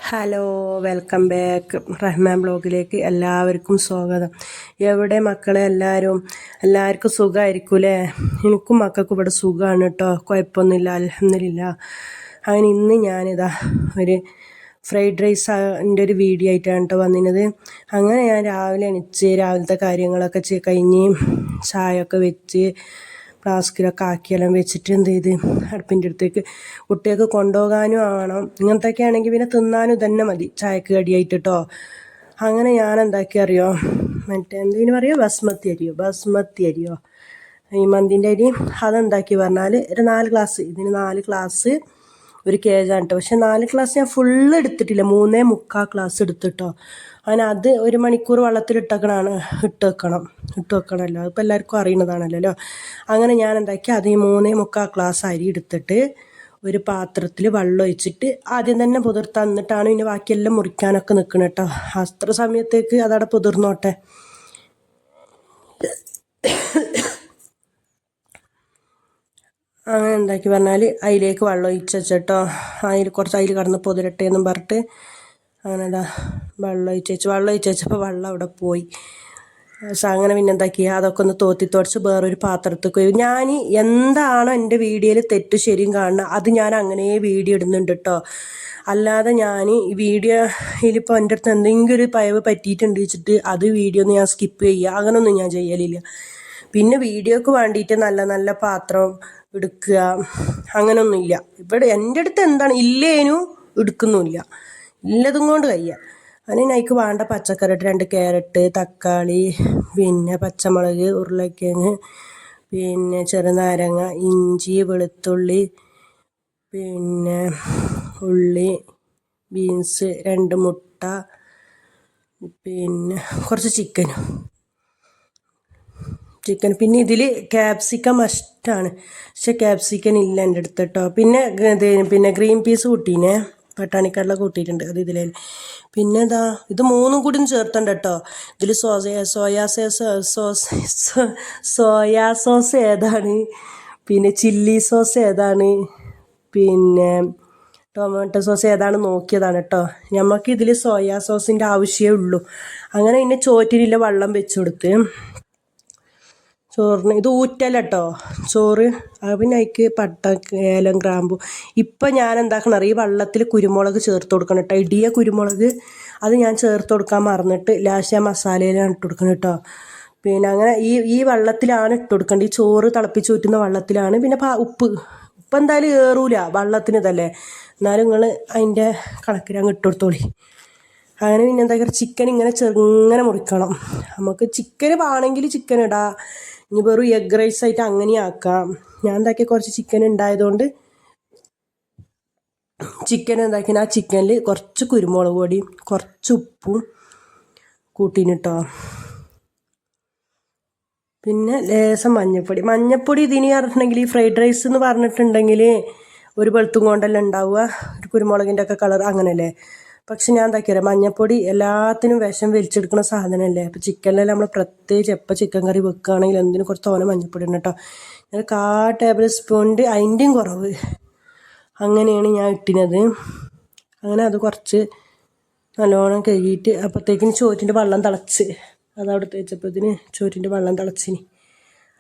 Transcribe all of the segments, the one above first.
Hello, welcome back. Rahman ബ്ലോഗിലേക്ക് എല്ലാവർക്കും സ്വാഗതം. എവിടെ മക്കളെ എല്ലാവർക്കും സുഖമായിരിക്കൂലേ? എനിക്കും മക്കൾക്കും ഇവിടെ സുഖമാണ് കേട്ടോ, കുഴപ്പമൊന്നുമില്ല, അൽഹംദുലില്ലാ. അങ്ങനെ ഇന്ന് ഞാനിതാ ഒരു ഫ്രൈഡ് റൈസിൻ്റെ ഒരു വീഡിയോ ആയിട്ടാണ് കേട്ടോ വന്നിരുന്നത്. അങ്ങനെ ഞാൻ രാവിലെ എണീച്ച് രാവിലത്തെ കാര്യങ്ങളൊക്കെ കഴിഞ്ഞ് ചായയൊക്കെ വെച്ച് ഫ്ലാസ്കിലൊക്കെ ആക്കിയെല്ലാം വെച്ചിട്ട് എന്ത് ചെയ്ത് അടുപ്പിൻ്റെ അടുത്തേക്ക് കുട്ടികൾക്ക് കൊണ്ടുപോകാനും ആവണം. ഇങ്ങനത്തെയൊക്കെ ആണെങ്കിൽ പിന്നെ തിന്നാനും തന്നെ മതി ചായക്ക് കടിയായിട്ട് കേട്ടോ. അങ്ങനെ ഞാൻ എന്താക്കി അറിയോ, എന്തിനു പറയുക, ബസ്മതി അരിയോ ഈ മന്തിൻ്റെ അരി, അതെന്താക്കി പറഞ്ഞാൽ ഒരു 4 ഗ്ലാസ്, ഇതിന് 4 ഗ്ലാസ് ഒരു കേജാണ് കേട്ടോ. പക്ഷെ 4 ഗ്ലാസ് ഞാൻ ഫുള്ള് എടുത്തിട്ടില്ല, 3.25 ഗ്ലാസ് എടുത്തിട്ടോ. അങ്ങനെ അത് 1 മണിക്കൂർ ഇട്ട് വെക്കണമല്ലോ, അതിപ്പോൾ എല്ലാവർക്കും അറിയുന്നതാണല്ലോ. അങ്ങനെ ഞാൻ എന്താക്കി അത് 3.25 ഗ്ലാസ് അരി എടുത്തിട്ട് ഒരു പാത്രത്തിൽ വെള്ളം ഒഴിച്ചിട്ട് ആദ്യം തന്നെ തന്നിട്ടാണ് ഇനി ബാക്കിയെല്ലാം മുറിക്കാനൊക്കെ നിൽക്കണം കേട്ടോ. അത്ര സമയത്തേക്ക് അതവിടെ പുതിർന്നോട്ടെ. അങ്ങനെ എന്താക്കി പറഞ്ഞാൽ അതിലേക്ക് വെള്ളം ഒഴിച്ച് വെച്ചിട്ടോ, അതിൽ കടന്ന് പൊതിരട്ടെ എന്നും പറഞ്ഞിട്ട് അങ്ങനെ വെള്ളം ഒഴിച്ച് വെച്ചപ്പോൾ വെള്ളം അവിടെ പോയി. അങ്ങനെ പിന്നെ എന്താക്കി അതൊക്കെ ഒന്ന് തുടച്ച് വേറൊരു പാത്രത്തേക്ക് പോയി. ഞാൻ എന്താണോ എൻ്റെ വീഡിയോയിൽ തെറ്റു ശരിയും കാണുന്നത് അത് ഞാൻ അങ്ങനെ വീഡിയോ ഇടുന്നുണ്ട് കേട്ടോ. അല്ലാതെ ഞാൻ ഈ വീഡിയോയിലിപ്പോൾ എൻ്റെ അടുത്ത് എന്തെങ്കിലും ഒരു പയവ് പറ്റിയിട്ടുണ്ട് വെച്ചിട്ട് അത് വീഡിയോ ഒന്ന് ഞാൻ സ്കിപ്പ് ചെയ്യുക, അങ്ങനെയൊന്നും ഞാൻ ചെയ്യലില്ല. പിന്നെ വീഡിയോക്ക് വേണ്ടിയിട്ട് നല്ല നല്ല പാത്രം എടുക്കുക അങ്ങനെയൊന്നുമില്ല. ഇവിടെ എൻ്റെ അടുത്ത് എന്താണ് ഇല്ലേനും എടുക്കുന്നുമില്ല, ഇല്ലതും കൊണ്ട് കഴിയുക. അതിന് അതിക്ക് വേണ്ട പച്ചക്കറി 2 ക്യാരറ്റ്, തക്കാളി, പിന്നെ പച്ചമുളക്, ഉരുളക്കിഴങ്ങ്, പിന്നെ ചെറുനാരങ്ങ, ഇഞ്ചി, വെളുത്തുള്ളി, പിന്നെ ഉള്ളി, ബീൻസ്, 2 മുട്ട, പിന്നെ കുറച്ച് ചിക്കൻ. പിന്നെ ഇതിൽ ക്യാപ്സിക്കം മസ്റ്റാണ്, പക്ഷെ ക്യാപ്സിക്കൻ ഇല്ല എൻ്റെ അടുത്ത് കേട്ടോ. പിന്നെ ഗ്രീൻ പീസ് കൂട്ടീനെ, പട്ടാണിക്കടല കൂട്ടിയിട്ടുണ്ട്, അത് ഇതിലേ. പിന്നെ ഇത് 3 കൂടി ചേർത്തണ്ട കേട്ടോ. ഇതിൽ സോയാ സോസ് ഏതാണ്, പിന്നെ ചില്ലി സോസ് ഏതാണ്, പിന്നെ ടൊമാറ്റോ സോസ് ഏതാണ് നോക്കിയതാണ് കേട്ടോ. നമുക്ക് ഇതിൽ സോയാ സോസിൻ്റെ ആവശ്യമേ ഉള്ളൂ. അങ്ങനെ പിന്നെ ചോറ്റിനില്ല വെള്ളം വെച്ച് കൊടുത്ത് ചോറിന് ഇത് ഊറ്റല കേട്ടോ ചോറ്. പിന്നെ അതിക്ക് പട്ട, ഏലം, ഗ്രാമ്പു. ഇപ്പം ഞാൻ എന്താക്കണം, ഈ വെള്ളത്തിൽ കുരുമുളക് ചേർത്ത് കൊടുക്കണം കേട്ടോ, ഇടിയ കുരുമുളക്. അത് ഞാൻ ചേർത്ത് കൊടുക്കാൻ മറന്നിട്ട് ലാസ്റ്റ് ആ മസാലയിലാണ് ഇട്ട് കൊടുക്കണം കേട്ടോ. പിന്നെ അങ്ങനെ ഈ വെള്ളത്തിലാണ് ഇട്ട് കൊടുക്കേണ്ടത്, ഈ ചോറ് തിളപ്പിച്ച് ഊറ്റുന്ന വെള്ളത്തിലാണ്. പിന്നെ ഉപ്പ് എന്തായാലും ഏറൂല, വെള്ളത്തിന് ഇതല്ലേ, എന്നാലും നിങ്ങൾ അതിൻ്റെ കണക്കിൽ അങ്ങ് ഇട്ട് കൊടുത്തോളി. അങ്ങനെ പിന്നെ എന്താ ചിക്കൻ ഇങ്ങനെ ചെറുങ്ങനെ മുറിക്കണം. നമുക്ക് ചിക്കൻ വേണമെങ്കിൽ ചിക്കൻ ഇടാം, ഇനി വെറും എഗ് റൈസ് ആയിട്ട് അങ്ങനെ ആക്കാം. ഞാൻ എന്താക്കി കുറച്ച് ചിക്കൻ ഉണ്ടായതുകൊണ്ട് ചിക്കൻ എന്താക്കി ആ ചിക്കനിൽ കുറച്ച് കുരുമുളക് പൊടിയും കുറച്ച് ഉപ്പും കൂട്ടിനിട്ടോ. പിന്നെ ലേശം മഞ്ഞൾപ്പൊടി ഇതിന് പറഞ്ഞിട്ടുണ്ടെങ്കിൽ ഈ ഫ്രൈഡ് റൈസ് എന്ന് പറഞ്ഞിട്ടുണ്ടെങ്കിൽ ഒരു വെളുത്തും കൊണ്ടെല്ലാം ഉണ്ടാവുക, ഒരു കുരുമുളകിൻ്റെ ഒക്കെ കളർ അങ്ങനെയല്ലേ. പക്ഷെ ഞാൻ എന്താക്കിയാൽ മഞ്ഞൾപ്പൊടി എല്ലാത്തിനും വിഷം വലിച്ചെടുക്കുന്ന സാധനമല്ലേ. അപ്പോൾ ചിക്കനിലെല്ലാം നമ്മൾ പ്രത്യേകിച്ച് എപ്പോൾ ചിക്കൻ കറി വെക്കുകയാണെങ്കിൽ എന്തിനും കുറച്ച് തോനെ മഞ്ഞൾപ്പൊടി ഉണ്ട് കേട്ടോ. ഞാൻ 1/4 ടേബിൾ സ്പൂണിൻ്റെ അതിൻ്റെയും കുറവ് അങ്ങനെയാണ് ഞാൻ ഇട്ടിനത്. അങ്ങനെ അത് കുറച്ച് നല്ലോണം കഴുകിയിട്ട് അപ്പോഴത്തേക്കിന് ചോറ്റിൻ്റെ വെള്ളം തിളച്ച്, അതവിടെ തേച്ചപ്പോഴത്തേന് ചോറ്റിൻ്റെ വെള്ളം തിളച്ചിനി.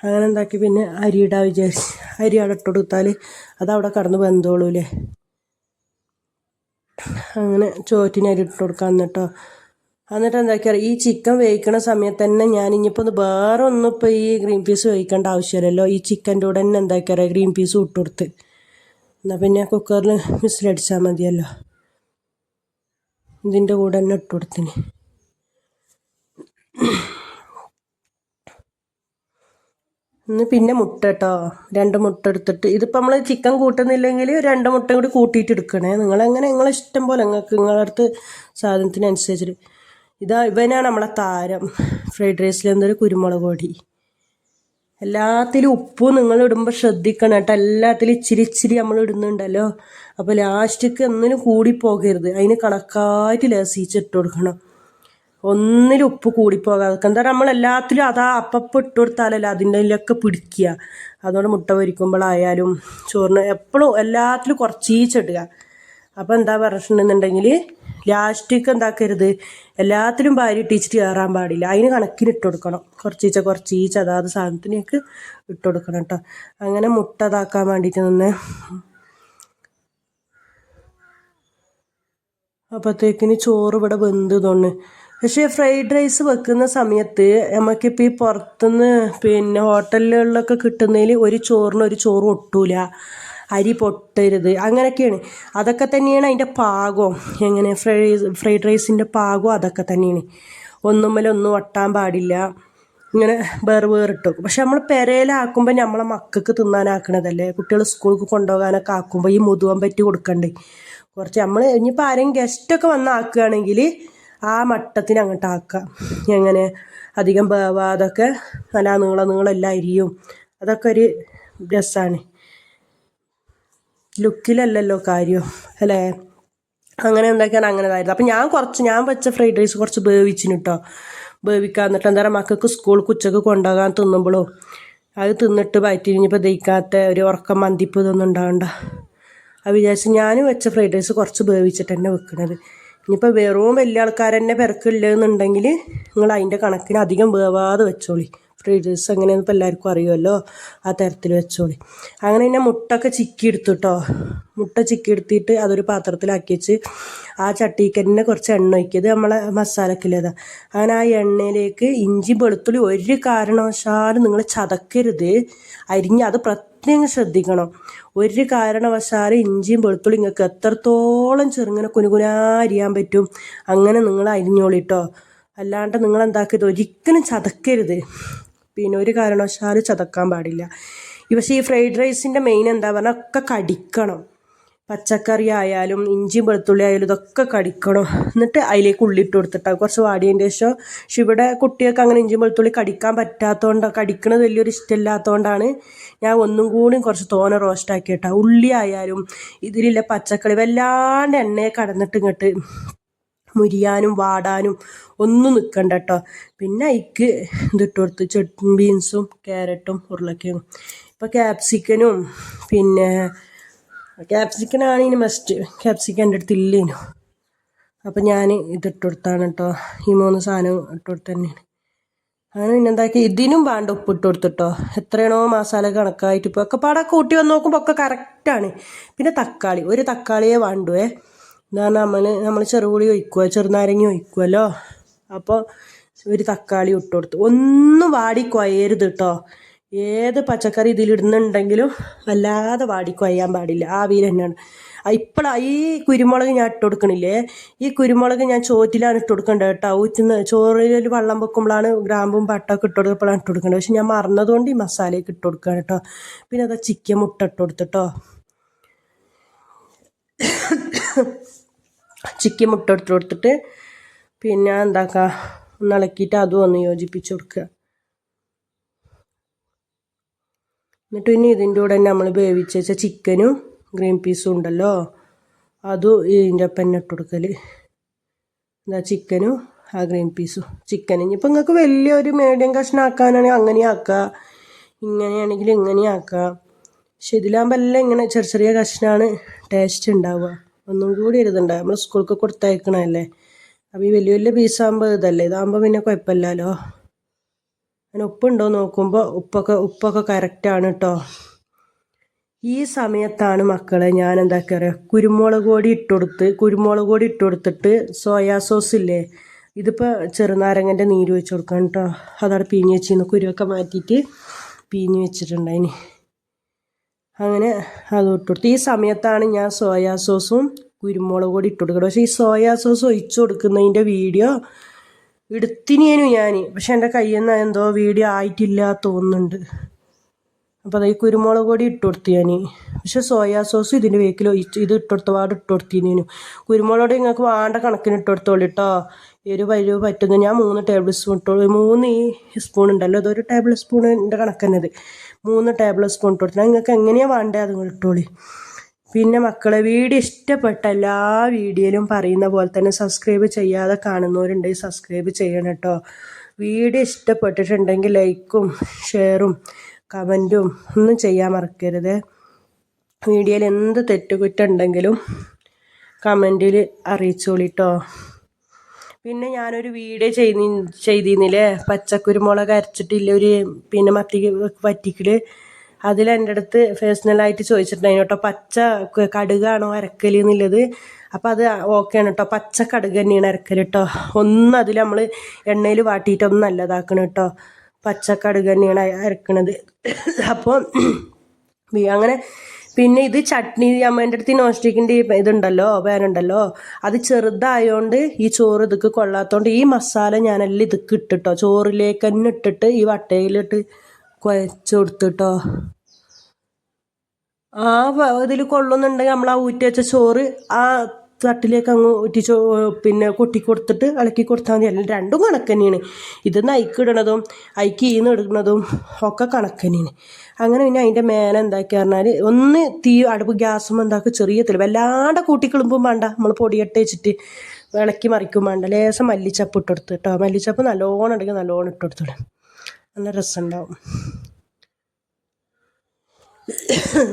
അങ്ങനെ എന്താക്കി പിന്നെ അരി ഇടാൻ വിചാരിച്ച്, അരി അവിടെ ഇട്ട് കൊടുത്താൽ അതവിടെ കടന്ന് വെന്തോളൂല്ലേ. അങ്ങനെ ചോറ്റിന് അരി ഇട്ട് കൊടുക്കാൻ കേട്ടോ. എന്നിട്ട് എന്താക്കിയാൽ ഈ ചിക്കൻ വേവിക്കണ സമയത്ത് തന്നെ ഞാൻ ഇനിയിപ്പോൾ വേറെ ഒന്നും ഇപ്പോൾ ഈ ഗ്രീൻ പീസ് വേവിക്കേണ്ട ആവശ്യമില്ലല്ലോ, ഈ ചിക്കൻ്റെ കൂടെ തന്നെ എന്താക്കിയാൽ ഗ്രീൻ പീസ് ഇട്ട് കൊടുത്ത്, എന്നാൽ പിന്നെ കുക്കറിൽ വിസിലടിച്ചാൽ മതിയല്ലോ. ഇതിൻ്റെ കൂടെ തന്നെ ഇട്ട് കൊടുത്തിന്. പിന്നെ മുട്ട കേട്ടോ, 2 മുട്ട എടുത്തിട്ട്, ഇതിപ്പോൾ നമ്മൾ ചിക്കൻ കൂട്ടുന്നില്ലെങ്കിൽ 2 മുട്ട കൂടി കൂട്ടിയിട്ട് എടുക്കണേ. നിങ്ങളെ ഇഷ്ടം പോലെ നിങ്ങളുടെ അടുത്ത് സാധനത്തിനനുസരിച്ചിട്ട്. ഇവനാണ് നമ്മളെ താരം ഫ്രൈഡ് റൈസിൽ, എന്തൊരു കുരുമുളക് പൊടി. എല്ലാത്തിലും ഉപ്പും നിങ്ങൾ ഇടുമ്പോൾ ശ്രദ്ധിക്കണം കേട്ടോ, എല്ലാത്തിലും ഇച്ചിരി നമ്മൾ ഇടുന്നുണ്ടല്ലോ. അപ്പോൾ ലാസ്റ്റിക്ക് ഒന്നിനും കൂടി പോകരുത്, അതിന് കണക്കായിട്ട് ലേസിച്ചിട്ട് കൊടുക്കണം. ഒന്നിലും ഉപ്പ് കൂടിപ്പോകാതെ, എന്താ നമ്മളെല്ലാത്തിലും അപ്പം ഇട്ട് കൊടുത്താലല്ലോ അതിൻ്റെ ഇതിലൊക്കെ പിടിക്കുക. അതുകൊണ്ട് മുട്ട പൊരിക്കുമ്പോഴായാലും ചോറിന് എപ്പോഴും എല്ലാത്തിലും കുറച്ചീച്ചിടുക. അപ്പോൾ എന്താ പറഞ്ഞിട്ടുണ്ടെന്നുണ്ടെങ്കിൽ ലാസ്റ്റിക്ക് എന്താക്കരുത്, എല്ലാത്തിലും വാരി ഇട്ടിച്ചിട്ട് കയറാൻ പാടില്ല. അതിന് കണക്കിന് ഇട്ട് കൊടുക്കണം. കുറച്ചീച്ച അതാത് സാധനത്തിനേക്ക് ഇട്ട് കൊടുക്കണം കേട്ടോ. അങ്ങനെ മുട്ട ഇതാക്കാൻ വേണ്ടിയിട്ട് നിന്ന് അപ്പോഴത്തേക്കിന് ചോറ് ഇവിടെ വെന്ത് തോന്നുന്നു. പക്ഷേ ഫ്രൈഡ് റൈസ് വെക്കുന്ന സമയത്ത് നമുക്കിപ്പോൾ ഈ പുറത്തുനിന്ന് പിന്നെ ഹോട്ടലുകളിലൊക്കെ കിട്ടുന്നതിൽ ഒരു ചോറിന് ഒരു ചോറ് ഒട്ടൂല, അരി പൊട്ടരുത്, അങ്ങനെയൊക്കെയാണ്. അതൊക്കെ തന്നെയാണ് അതിൻ്റെ പാകം. എങ്ങനെ ഫ്രൈഡ് റൈസിൻ്റെ പാകം അതൊക്കെ തന്നെയാണ്. ഒന്നും ഒട്ടാൻ പാടില്ല. ഇങ്ങനെ വേറിട്ട് വെക്കും. പക്ഷെ നമ്മൾ പെരയിലാക്കുമ്പോൾ നമ്മളെ മക്കൾക്ക് തിന്നാനാക്കണതല്ലേ, കുട്ടികൾ സ്കൂൾക്ക് കൊണ്ടുപോകാനൊക്കെ ആക്കുമ്പോൾ ഈ മുതുവൻ പറ്റി കൊടുക്കണ്ടേ. കുറച്ച് നമ്മൾ ഇനിയിപ്പോൾ ആരെങ്കിലും ഗസ്റ്റൊക്കെ വന്ന് ആക്കുകയാണെങ്കിൽ ആ മട്ടത്തിന് അങ്ങോട്ട് ആക്കാം. എങ്ങനെ അധികം വേവാതൊക്കെ നല്ല നീളമെല്ലാം അരിയും അതൊക്കെ ഒരു രസമാണ്. ലുക്കിലല്ലല്ലോ കാര്യം അല്ലേ. അങ്ങനെ ഉണ്ടാക്കിയാണ് അങ്ങനെ ഇതായിരുന്നു. അപ്പം ഞാൻ വെച്ച ഫ്രൈഡ് റൈസ് കുറച്ച് വേവിച്ചിന് കേട്ടോ. വേവിക്കാൻ എന്നിട്ട് എന്താ പറയുക, മക്കൾക്ക് സ്കൂൾക്ക് ഉച്ചക്ക് കൊണ്ടുപോകാൻ തിന്നുമ്പോഴോ അത് തിന്നിട്ട് വയറ്റിരിഞ്ഞപ്പോൾ ദഹിക്കാത്ത ഒരു ഉറക്കം മന്തിപ്പ് ഇതൊന്നും ഉണ്ടാവണ്ട. അത് വിചാരിച്ച് ഞാൻ വെച്ച ഫ്രൈഡ് റൈസ് കുറച്ച് വേവിച്ചിട്ട് തന്നെ വെക്കണത്. ഇനിയിപ്പോൾ വെറും വലിയ ആൾക്കാർ തന്നെ പെരക്കില്ലെന്നുണ്ടെങ്കിൽ നിങ്ങൾ അതിൻ്റെ കണക്കിന് അധികം വേവാതെ വെച്ചോളി. ഫ്രൈഡ് റൈസ് എങ്ങനെയാണെന്ന് ഇപ്പോൾ എല്ലാവർക്കും അറിയുമല്ലോ, ആ തരത്തിൽ വെച്ചോളി. അങ്ങനെ തന്നെ മുട്ടൊക്കെ ചിക്കി എടുത്തു കേട്ടോ. മുട്ട ചിക്കി എടുത്തിട്ട് അതൊരു പാത്രത്തിലാക്കി വെച്ച് ആ ചട്ടിക്ക് തന്നെ കുറച്ച് എണ്ണ ഒഴിക്കിയത് നമ്മളെ മസാലക്കില്ലതാ. അങ്ങനെ ആ എണ്ണയിലേക്ക് ഇഞ്ചി വെളുത്തുള്ളി ഒരു കാരണവശാലും നിങ്ങൾ ചതക്കരുത്, അത് പ്രത്യേകം ശ്രദ്ധിക്കണം. ഒരു കാരണവശാലും ഇഞ്ചിയും വെളുത്തുള്ളി നിങ്ങൾക്ക് എത്രത്തോളം ചെറുങ്ങനെ കുനുകുനാ അരിയാൻ പറ്റും അങ്ങനെ നിങ്ങൾ അരിഞ്ഞോളിട്ടോ. അല്ലാണ്ട് നിങ്ങൾ എന്താക്കരുത്, ഒരിക്കലും ചതക്കരുത്. പിന്നെ ഒരു കാരണവശാലും ചതക്കാൻ പാടില്ല. പക്ഷേ ഈ ഫ്രൈഡ് റൈസിൻ്റെ മെയിൻ എന്താ പറഞ്ഞാൽ ഒക്കെ കടിക്കണം. പച്ചക്കറി ആയാലും ഇഞ്ചിയും വെളുത്തുള്ളി ആയാലും ഇതൊക്കെ കടിക്കണം. എന്നിട്ട് അതിലേക്ക് ഉള്ളിട്ട് കൊടുത്തിട്ടാണ് കുറച്ച് വാടിയതിൻ്റെ ശേഷം. പക്ഷെ ഇവിടെ കുട്ടികൾക്ക് അങ്ങനെ ഇഞ്ചിയും വെളുത്തുള്ളി കടിക്കാൻ പറ്റാത്തതുകൊണ്ടാണ്, കടിക്കണത് വലിയൊരു ഇഷ്ടമില്ലാത്തതുകൊണ്ടാണ് ഞാൻ ഒന്നും കൂടി കുറച്ച് തോനെ റോസ്റ്റാക്കി ഇട്ടാൽ. ഉള്ളി ആയാലും ഇതിലുള്ള പച്ചക്കറി വല്ലാണ്ട് എണ്ണയെ കടന്നിട്ട് ഇങ്ങോട്ട് മുരിയാനും വാടാനും ഒന്നും നിൽക്കണ്ട കേട്ടോ. പിന്നെ അതിക്ക് ഇതിട്ട് കൊടുത്ത് ബീൻസും ക്യാരറ്റും ഉരുളക്കിഴങ്ങും. ഇപ്പോൾ ക്യാപ്സിക്കനും പിന്നെ ക്യാപ്സിക്കനാണ് ഇനി മസ്റ്റ്. ക്യാപ്സിക്കൻ എൻ്റെ അടുത്ത് ഇല്ലേനു, അപ്പം ഞാൻ ഇതിട്ട് കൊടുത്താണ് കേട്ടോ. ഈ 3 സാധനം ഇട്ട് കൊടുത്ത് തന്നെയാണ്. അങ്ങനെ പിന്നെ എന്താക്കി ഇതിനും വേണ്ട ഉപ്പിട്ട് കൊടുത്തിട്ടോ. എത്രയാണോ മസാല കണക്കായിട്ട് ഇപ്പോൾ ഒക്കെ പാടെ കൂട്ടി വന്ന് നോക്കുമ്പോൾ ഒക്കെ കറക്റ്റാണ്. പിന്നെ തക്കാളി, ഒരു തക്കാളിയെ വേണ്ടുവേ. എന്താണ് നമ്മൾ ചെറുപുളി ഒഴിക്കുക, ചെറുനാരങ്ങ ഒഴിക്കുമല്ലോ. അപ്പോൾ ഒരു തക്കാളി ഇട്ട് കൊടുത്തു. ഒന്നും വാടി കുഴയരുത് കേട്ടോ. ഏത് പച്ചക്കറി ഇതിലിടുന്നുണ്ടെങ്കിലും വല്ലാതെ വാടി കുഴയാൻ പാടില്ല, ആവിയിൽ തന്നെയാണ്. ഈ കുരുമുളക് ഞാൻ ഇട്ട് കൊടുക്കണില്ലേ, ഈ കുരുമുളക് ഞാൻ ചോറ്റിലാണ് ഇട്ട് കൊടുക്കേണ്ടത് കേട്ടോ. ഊറ്റുന്ന ചോറിൽ വെള്ളം വെക്കുമ്പോഴാണ് ഗ്രാമ്പും പട്ടൊക്കെ ഇട്ട് കൊടുക്കുമ്പോഴാണ് ഇട്ട് കൊടുക്കേണ്ടത്. പക്ഷെ ഞാൻ മറന്നതുകൊണ്ട് ഈ മസാലയൊക്കെ ഇട്ട് കൊടുക്കുകയാണ് കേട്ടോ. പിന്നെ അതാ ചിക്കൻ മുട്ട ഇട്ട് കൊടുത്തിട്ടോ. ചിക്കൻ മുട്ട ഇട്ട് കൊടുത്തിട്ട് പിന്നെ എന്താക്കുക, ഒന്ന് ഇളക്കിയിട്ട് അതും ഒന്ന് യോജിപ്പിച്ച് കൊടുക്കുക. എന്നിട്ട് പിന്നെ ഇതിൻ്റെ കൂടെ തന്നെ നമ്മൾ വേവിച്ച് വെച്ച ചിക്കനും ഗ്രീൻ പീസും ഉണ്ടല്ലോ, അതും ഇതിൻ്റെ ഒപ്പം തന്നെ ഇട്ട് കൊടുക്കൽ. എന്താ ചിക്കനും ആ ഗ്രീൻ പീസും. ചിക്കൻ ഇനിയിപ്പോൾ നിങ്ങൾക്ക് വലിയൊരു മീഡിയം കഷ്ണം ആക്കാനാണെങ്കിൽ അങ്ങനെ ആക്കുക, ഇങ്ങനെയാണെങ്കിൽ ഇങ്ങനെ ആക്കുക. പക്ഷെ ഇതിലാകുമ്പോൾ എല്ലാം ഇങ്ങനെ ചെറിയ കഷ്ണമാണ് ടേസ്റ്റ് ഉണ്ടാവുക. ഒന്നും കൂടി ഇതുണ്ടാവുക. നമ്മൾ സ്കൂൾക്ക് കൊടുത്തയക്കണമല്ലേ, അപ്പോൾ ഈ വലിയ പീസാകുമ്പോൾ ഇതാകുമ്പോൾ പിന്നെ കുഴപ്പമില്ലല്ലോ. അങ്ങനെ ഉപ്പുണ്ടോ നോക്കുമ്പോൾ ഉപ്പൊക്കെ കറക്റ്റാണ് കേട്ടോ. ഈ സമയത്താണ് മക്കളെ ഞാൻ എന്താക്കി അറിയാം, കുരുമുളക് പൊടി ഇട്ട് കൊടുത്തിട്ട് സോയാ സോസ് ഇല്ലേ, ഇതിപ്പോൾ ചെറുനാരങ്ങൻ്റെ നീര് വെച്ച് കൊടുക്കണം കേട്ടോ. അതവിടെ പിഴിഞ്ഞ് വെച്ചിരുന്നു, കുരുവൊക്കെ മാറ്റിയിട്ട് പിഴിഞ്ഞ് വെച്ചിട്ടുണ്ടായിന്. അങ്ങനെ അത് ഇട്ട് കൊടുത്തു. ഈ സമയത്താണ് ഞാൻ സോയാ സോസും കുരുമുളക് പൊടി ഇട്ട് കൊടുക്കുന്നത്. പക്ഷേ ഈ സോയാ സോസ് ഒഴിച്ചു കൊടുക്കുന്നതിൻ്റെ വീഡിയോ എടുത്തിനേനു ഞാൻ, പക്ഷെ എൻ്റെ കയ്യിൽ നിന്ന് എന്തോ വീഡിയോ ആയിട്ടില്ല തോന്നുന്നുണ്ട്. അപ്പോൾ അത് ഈ കുരുമുളക് പൊടി ഇട്ട് കൊടുത്തു ഞാൻ. പക്ഷെ സോയാ സോസ് ഇതിൻ്റെ വേക്കിൽ ഇത് ഇട്ട് കൊടുത്തപാട് ഇട്ട് കൊടുത്തിനേനു. കുരുമുളക് പൊടി നിങ്ങൾക്ക് വേണ്ട കണക്കിന് ഇട്ട് കൊടുത്തോളൂ കേട്ടോ. എരിവ് പറ്റുന്നത് ഞാൻ 3 ടേബിൾ സ്പൂൺ ഇട്ടോളൂ. 3 സ്പൂൺ ഉണ്ടല്ലോ, അതൊരു ടേബിൾ സ്പൂണിൻ്റെ കണക്കന്നത്. 3 ടേബിൾ സ്പൂൺ ഇട്ട് കൊടുത്താൽ നിങ്ങൾക്ക് എങ്ങനെയാണ് വേണ്ടത് അത് ഇട്ടോളി. പിന്നെ മക്കളെ വീഡിയോ ഇഷ്ടപ്പെട്ട എല്ലാ വീഡിയോയിലും പറയുന്ന പോലെ തന്നെ സബ്സ്ക്രൈബ് ചെയ്യാതെ കാണുന്നവരുണ്ടെങ്കിൽ സബ്സ്ക്രൈബ് ചെയ്യണം കേട്ടോ. വീഡിയോ ഇഷ്ടപ്പെട്ടിട്ടുണ്ടെങ്കിൽ ലൈക്കും ഷെയറും കമൻറ്റും ഒന്നും ചെയ്യാൻ മറക്കരുത്. വീഡിയോയിൽ എന്ത് തെറ്റുകുറ്റുണ്ടെങ്കിലും കമൻറ്റിൽ അറിയിച്ചോളിട്ടോ. പിന്നെ ഞാനൊരു വീഡിയോ ചെയ്തിരുന്നില്ലേ, പച്ചക്കുരുമുളക് അരച്ചിട്ടില്ല ഒരു പിന്നെ മത്തി വറ്റിക്കൽ. അതിലെൻ്റെ അടുത്ത് പേഴ്സണലായിട്ട് ചോദിച്ചിട്ടുണ്ടായിരുന്നു കേട്ടോ, പച്ച കടുകാണോ അരക്കൽ എന്നുള്ളത്. അപ്പോൾ അത് ഓക്കെ ആണ് കേട്ടോ, പച്ച കടുക് തന്നെയാണ് അരക്കൽ കേട്ടോ. ഒന്നും അതിൽ നമ്മൾ എണ്ണയിൽ വാട്ടിയിട്ടൊന്നും നല്ലതാക്കണം കേട്ടോ, പച്ച കടുക് തന്നെയാണ് അരക്കണത്. അപ്പോൾ അങ്ങനെ പിന്നെ ഇത് ചട്നി അമ്മേൻ്റെ അടുത്ത് നോൺ സ്റ്റിക്കിൻ്റെ ഇതുണ്ടല്ലോ, പാനുണ്ടല്ലോ, അത് ചെറുതായതുകൊണ്ട് ഈ ചോറ് ഇതൊക്കെ കൊള്ളാത്തതുകൊണ്ട് ഈ മസാല ഞാനെല്ലാം ഇതൊക്കെ ഇട്ടിട്ടോ, ചോറിലേക്ക് തന്നെ ഇട്ടിട്ട് ഈ വട്ടയിലിട്ട് കുഴച്ച് കൊടുത്തിട്ടോ. ഇതിൽ കൊള്ളുന്നുണ്ടെങ്കിൽ നമ്മൾ ആ ഊറ്റി വെച്ച ചോറ് ആ തട്ടിലേക്ക് അങ്ങ് ഊറ്റി പിന്നെ കൊട്ടി കൊടുത്തിട്ട് ഇളക്കി കൊടുത്താൽ മതി. എല്ലാം രണ്ടും കണക്ക് തന്നെയാണ്. ഇത് നയിക്കിടണതും ഇടുന്നതും ഒക്കെ കണക്ക് തന്നെയാണ്. അങ്ങനെ പിന്നെ അതിൻ്റെ മേലെ എന്താക്കി പറഞ്ഞാൽ ഒന്ന് തീ അടുപ്പ് ഗ്യാസും എന്താക്കി ചെറിയ തെളി വല്ലാണ്ട് കൂട്ടിക്കിളുമ്പും വേണ്ട, നമ്മൾ പൊടിയിട്ട് വെച്ചിട്ട് ഇളക്കി മറിക്കും വേണ്ട. ലേശം മല്ലിച്ചപ്പ് ഇട്ട് കൊടുത്ത് കേട്ടോ, മല്ലിച്ചപ്പ് നല്ലോണം ഉണ്ടെങ്കിൽ നല്ലോണം ഇട്ട് കൊടുത്തോളൂ, നല്ല രസമുണ്ടാവും.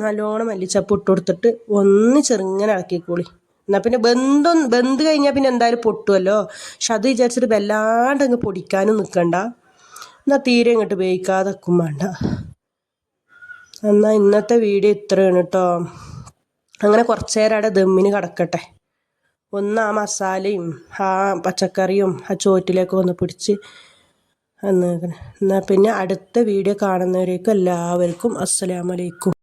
നല്ലോണം മല്ലിച്ചപ്പ് ഇട്ട് കൊടുത്തിട്ട് ഒന്ന് ചെറുങ്ങനെ ഇളക്കിക്കോളി. എന്നാൽ പിന്നെ വെന്ത് കഴിഞ്ഞാൽ പിന്നെ എന്തായാലും പൊട്ടുമല്ലോ. പക്ഷെ അത് വിചാരിച്ചിട്ട് വല്ലാണ്ട് അങ്ങ് പൊടിക്കാനും നിൽക്കണ്ട, എന്നാൽ തീരെ ഇങ്ങോട്ട് വേവിക്കാതെ വെക്കും വേണ്ട. എന്നാൽ ഇന്നത്തെ വീഡിയോ ഇത്രയാണ് കേട്ടോ. അങ്ങനെ കുറച്ച് നേരം അവിടെ ദമ്മിന് കിടക്കട്ടെ. ഒന്ന് ആ മസാലയും ആ പച്ചക്കറിയും ആ ചോറ്റിലേക്ക് ഒന്ന് പിടിച്ച് എന്നാൽ പിന്നെ അടുത്ത വീഡിയോ കാണുന്നവരേക്കും എല്ലാവർക്കും അസ്സലാമു അലൈക്കും.